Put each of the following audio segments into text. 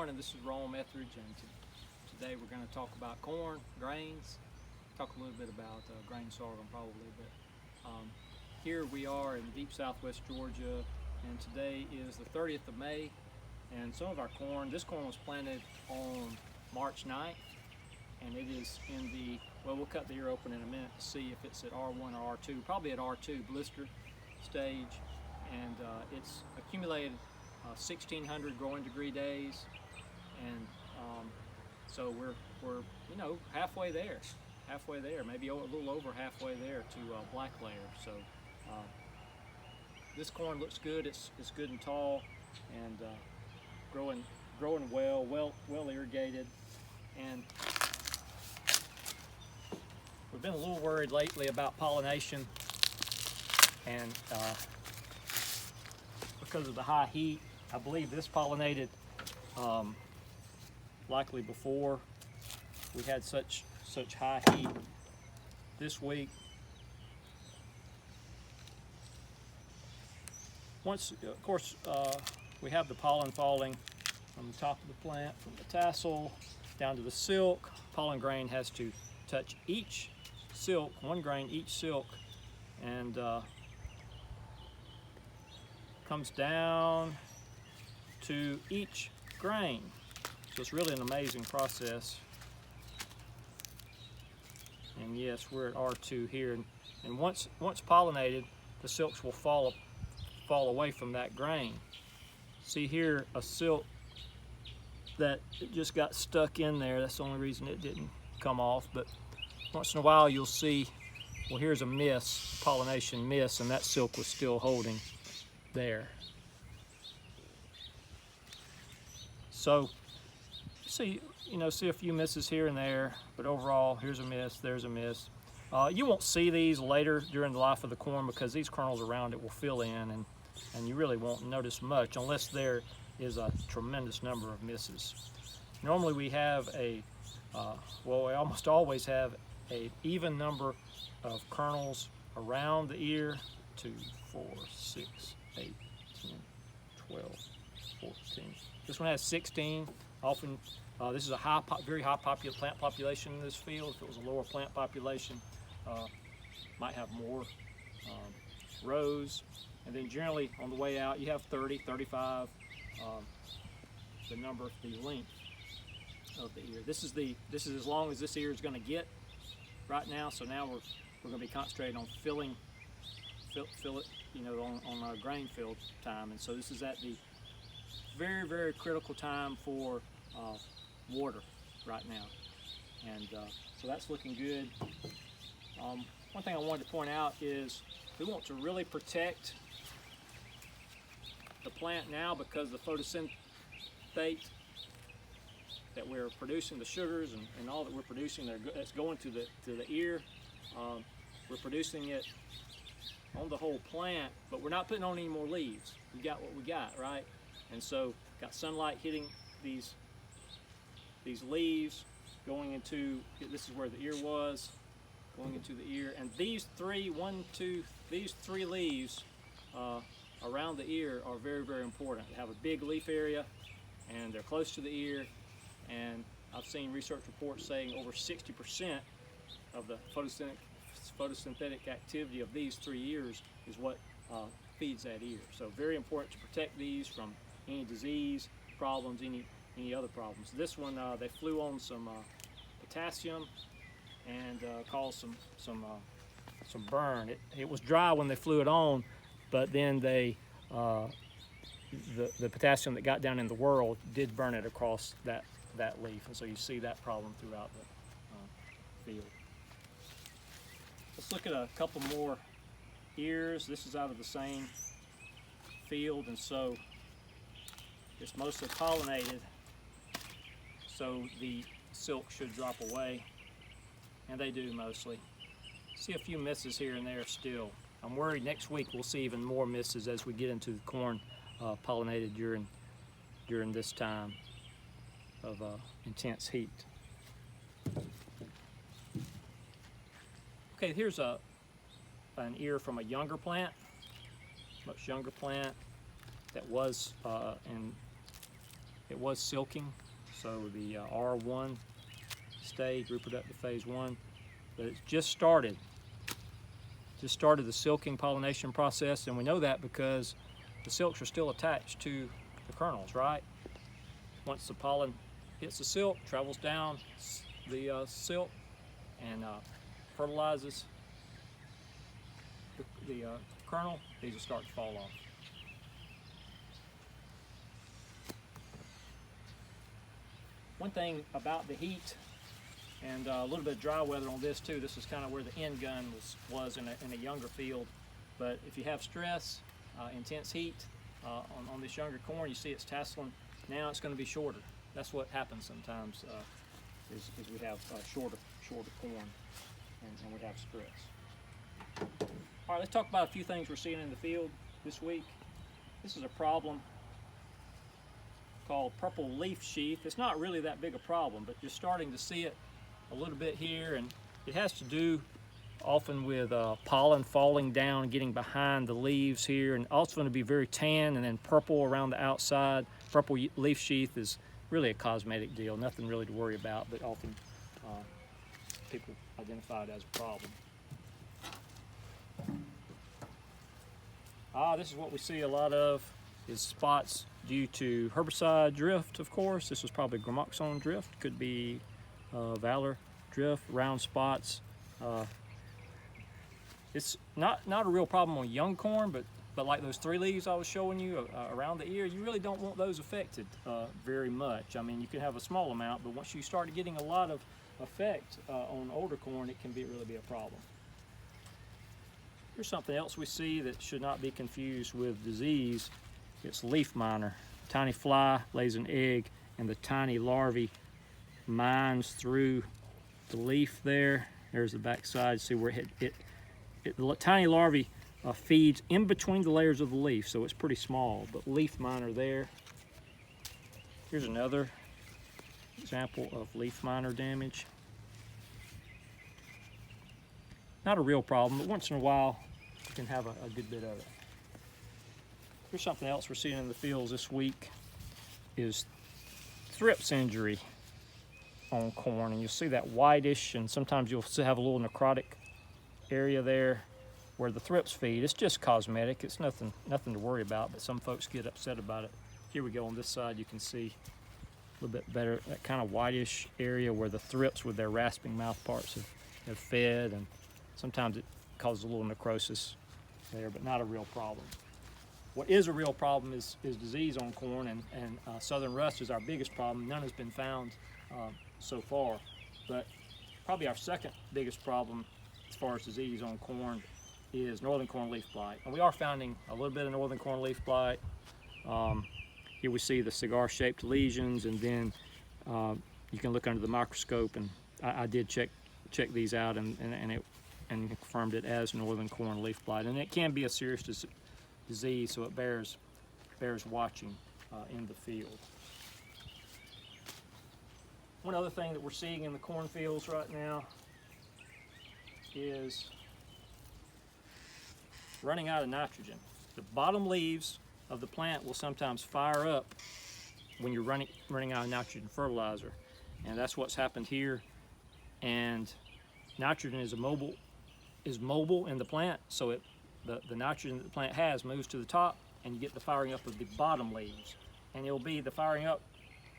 morning, this is Ron Etheridge, and today we're going to talk about corn, grains, talk a little bit about grain sorghum probably, but here we are in deep southwest Georgia, and today is the 30th of May, and some of our corn, this corn was planted on March 9th, and it is in the, well, we'll cut the ear open in a minute to see if it's at R1 or R2, probably at R2 blister stage, and it's accumulated 1,600 growing degree days, and so we're you know halfway there, maybe a little over halfway there to black layer. So this corn looks good. It's good and tall, and growing well irrigated, and we've been a little worried lately about pollination, and because of the high heat. I believe this pollinated likely before we had such high heat this week. Once, of course, we have the pollen falling from the top of the plant, from the tassel down to the silk. Pollen grain has to touch each silk, one grain each silk, and comes down to each grain. So it's really an amazing process. And yes, we're at R2 here, and once pollinated, the silks will fall away from that grain. See here, a silk that it just got stuck in there. That's the only reason it didn't come off. But once in a while you'll see, well, here's a miss, pollination miss, and that silk was still holding there. So see a few misses here and there, but overall, here's a miss, there's a miss. You won't see these later during the life of the corn because these kernels around it will fill in, and you really won't notice much unless there is a tremendous number of misses. Normally we have well, we almost always have an even number of kernels around the ear, 2, 4, 6, 8, 10, 12, 14. This one has 16. Often, this is a very high plant population in this field. If it was a lower plant population, might have more rows. And then generally on the way out, you have 30, 35, the length of the ear. This is as long as this ear is going to get right now. So now we're going to be concentrating on fill it, on our grain fill time. And so this is at the very critical time for water right now, and so that's looking good. One thing I wanted to point out is we want to really protect the plant now because the photosynthate that we're producing, the sugars and all that we're producing, that's going to the ear. We're producing it on the whole plant, but we're not putting on any more leaves. We got what we got, right? And so got sunlight hitting these leaves, going into, this is where the ear was, going into the ear, and these three leaves around the ear are very important. They have a big leaf area, and they're close to the ear, and I've seen research reports saying over 60% of the photosynthetic activity of these 3 ears is what feeds that ear. So very important to protect these from any disease problems, any other problems. This one, they flew on some potassium and caused some burn. It was dry when they flew it on, but then the potassium that got down in the whorl did burn it across that leaf, and so you see that problem throughout the field. Let's look at a couple more ears. This is out of the same field, and so it's mostly pollinated, so the silk should drop away, and they do mostly. See a few misses here and there still. I'm worried next week we'll see even more misses as we get into the corn pollinated during this time of intense heat. Okay, here's an ear from a younger plant, much younger plant that was in it was silking, so the R1 stage, reproductive phase 1, but it's just started the silking pollination process, and we know that because the silks are still attached to the kernels, right? Once the pollen hits the silk, travels down the silk and fertilizes the kernel, these will start to fall off. One thing about the heat and a little bit of dry weather on this too, this is kind of where the end gun was in a younger field, but if you have stress, intense heat on this younger corn, you see it's tasseling, now it's going to be shorter. That's what happens sometimes is we have shorter corn and we have stress. All right, let's talk about a few things we're seeing in the field this week. This is a problem called purple leaf sheath. It's not really that big a problem, but you're starting to see it a little bit here, and it has to do often with pollen falling down, getting behind the leaves here, and also going to be very tan and then purple around the outside. Purple leaf sheath is really a cosmetic deal, nothing really to worry about, but often people identify it as a problem. This is what we see a lot of, is spots due to herbicide drift, of course. This was probably gramoxone drift, could be Valor drift, round spots. It's not a real problem on young corn, but like those 3 leaves I was showing you around the ear, you really don't want those affected very much. I mean, you can have a small amount, but once you start getting a lot of effect on older corn, it can really be a problem. Here's something else we see that should not be confused with disease. It's leaf miner. Tiny fly lays an egg, and the tiny larvae mines through the leaf there. There's the back side. See where the tiny larvae feeds in between the layers of the leaf, so it's pretty small, but leaf miner there. Here's another example of leaf miner damage. Not a real problem, but once in a while you can have a good bit of it. Here's something else we're seeing in the fields this week is thrips injury on corn, and you'll see that whitish, and sometimes you'll still have a little necrotic area there where the thrips feed. It's just cosmetic, it's nothing to worry about, but some folks get upset about it. Here we go on this side, you can see a little bit better, that kind of whitish area where the thrips with their rasping mouth parts have fed, and sometimes it causes a little necrosis there, but not a real problem. What is a real problem is disease on corn, and southern rust is our biggest problem. None has been found so far, but probably our second biggest problem as far as disease on corn is northern corn leaf blight. And we are finding a little bit of northern corn leaf blight. Here we see the cigar-shaped lesions, and then you can look under the microscope, and I did check these out, and confirmed it as northern corn leaf blight. And it can be a serious disease, so it bears watching in the field. One other thing that we're seeing in the cornfields right now is running out of nitrogen. The bottom leaves of the plant will sometimes fire up when you're running out of nitrogen fertilizer, and that's what's happened here. And nitrogen is mobile in the plant, so the nitrogen that the plant has moves to the top, and you get the firing up of the bottom leaves. And it'll be the firing up,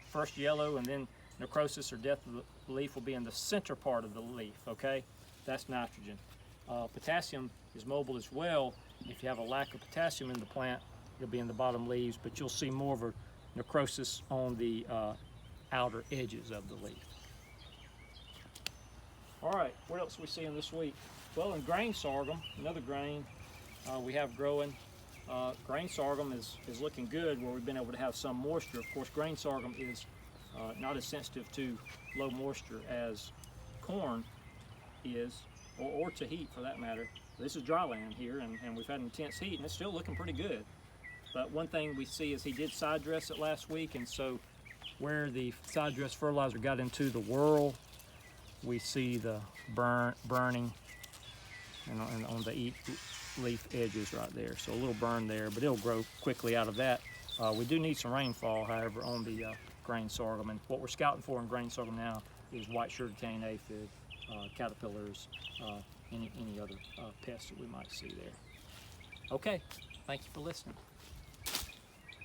first yellow, and then necrosis or death of the leaf will be in the center part of the leaf, okay? That's nitrogen. Potassium is mobile as well. If you have a lack of potassium in the plant, it'll be in the bottom leaves, but you'll see more of a necrosis on the outer edges of the leaf. All right, what else are we seeing this week? Well, in grain sorghum, another grain we have growing, grain sorghum is looking good where we've been able to have some moisture. Of course, grain sorghum is not as sensitive to low moisture as corn is, or to heat for that matter. This is dry land here, and we've had intense heat, and it's still looking pretty good. But one thing we see is he did side dress it last week, and so where the side dress fertilizer got into the whorl, we see the burning and on the leaf edges right there. So a little burn there, but it'll grow quickly out of that. We do need some rainfall, however, on the grain sorghum, and what we're scouting for in grain sorghum now is white sugarcane aphid, caterpillars, any other pests that we might see there. Okay, thank you for listening.